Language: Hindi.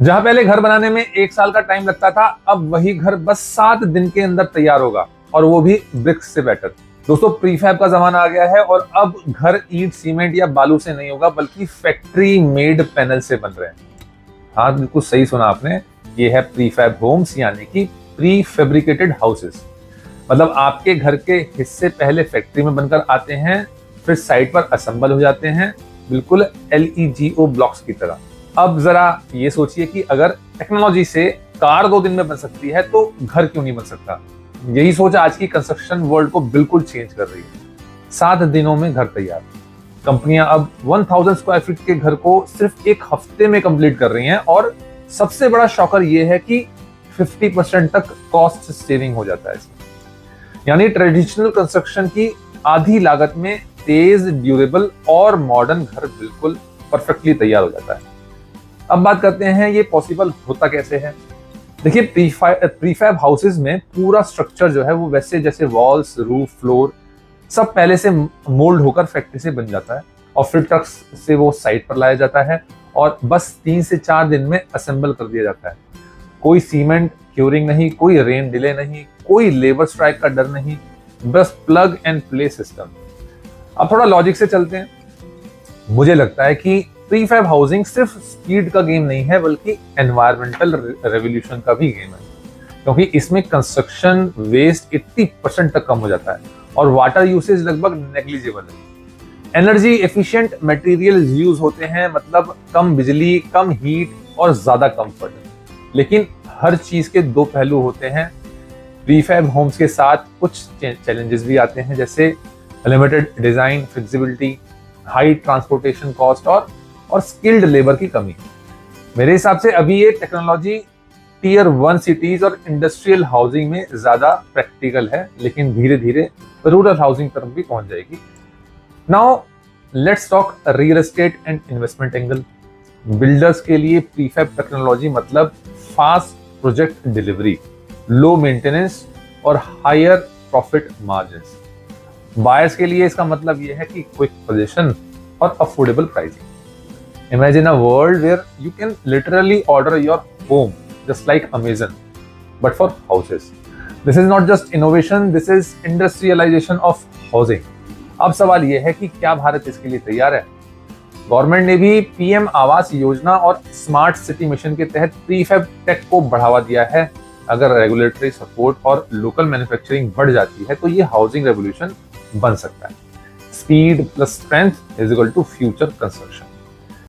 जहां पहले घर बनाने में 1 साल का टाइम लगता था, अब वही घर बस 7 दिन के अंदर तैयार होगा, और वो भी ब्रिक्स से बेटर। दोस्तों, प्रीफैब का जमाना आ गया है और अब घर ईंट, सीमेंट या बालू से नहीं होगा, बल्कि फैक्ट्री मेड पैनल से बन रहे हैं। हाँ, बिल्कुल सही सुना आपने। ये है प्रीफैब होम्स, यानी कि प्री फैब्रिकेटेड हाउसेस। मतलब आपके घर के हिस्से पहले फैक्ट्री में बनकर आते हैं, फिर साइट पर असेंबल हो जाते हैं, बिल्कुल LEGO ब्लॉक्स की तरह। अब जरा ये सोचिए कि अगर टेक्नोलॉजी से कार 2 दिन में बन सकती है, तो घर क्यों नहीं बन सकता। यही सोच आज की कंस्ट्रक्शन वर्ल्ड को बिल्कुल चेंज कर रही है। 7 दिनों में घर तैयार। कंपनियां अब 1000 स्क्वायर फीट के घर को सिर्फ 1 हफ्ते में कंप्लीट कर रही हैं, और सबसे बड़ा शॉकर ये है कि 50% तक कॉस्ट सेविंग हो जाता है इसमें। यानी ट्रेडिशनल कंस्ट्रक्शन की आधी लागत में तेज, ड्यूरेबल और मॉडर्न घर बिल्कुल परफेक्टली तैयार हो जाता है। अब बात करते हैं ये पॉसिबल होता कैसे है। देखिए, प्रीफैब हाउसेज में पूरा स्ट्रक्चर जो है वो वैसे जैसे वॉल्स, रूफ, फ्लोर सब पहले से मोल्ड होकर फैक्ट्री से बन जाता है, और फिर ट्रक्स से वो साइट पर लाया जाता है और बस 3 से 4 दिन में असेंबल कर दिया जाता है। कोई सीमेंट क्यूरिंग नहीं, कोई रेन डिले नहीं, कोई लेबर स्ट्राइक का डर नहीं, बस प्लग एंड प्ले सिस्टम। अब थोड़ा लॉजिक से चलते हैं। मुझे लगता है कि प्रीफैब हाउसिंग सिर्फ स्पीड का गेम नहीं है, बल्कि एनवायरमेंटल रेवोल्यूशन का भी गेम है, क्योंकि इसमें कंस्ट्रक्शन वेस्ट 80% तक कम हो जाता है और वाटर यूसेज लगभग नेग्लिजिबल है। एनर्जी एफिशिएंट मटेरियल यूज होते हैं, मतलब कम बिजली, कम हीट और ज्यादा कंफर्ट। लेकिन हर चीज के 2 पहलू होते हैं। प्रीफैब होम्स के साथ कुछ चैलेंजेस भी आते हैं, जैसे limited design flexibility, high transportation cost और स्किल्ड लेबर की कमी। मेरे हिसाब से अभी ये टेक्नोलॉजी टियर 1 सिटीज और इंडस्ट्रियल हाउसिंग में ज्यादा प्रैक्टिकल है, लेकिन धीरे धीरे रूरल हाउसिंग तरफ भी पहुंच जाएगी। Now let's talk real estate and investment angle. Builders के लिए प्रीफैब टेक्नोलॉजी मतलब fast project delivery, low maintenance और हायर प्रॉफिट मार्जिन्स। बायर्स के लिए इसका मतलब यह है कि क्विक पोजीशन और affordable pricing. Imagine a world where you can literally order your home just like Amazon, but for houses. This is not just innovation, this is industrialization of housing. अब सवाल ये है कि क्या भारत इसके लिए तैयार है? गवर्नमेंट ने भी PM आवास योजना और स्मार्ट सिटी मिशन के तहत प्रीफैब टेक को बढ़ावा दिया है। अगर रेगुलेटरी सपोर्ट और लोकल मैन्युफैक्चरिंग बढ़ जाती है, तो ये हाउसिंग रेवोल्यूशन बन सकता है। Speed plus strength is equal to future construction.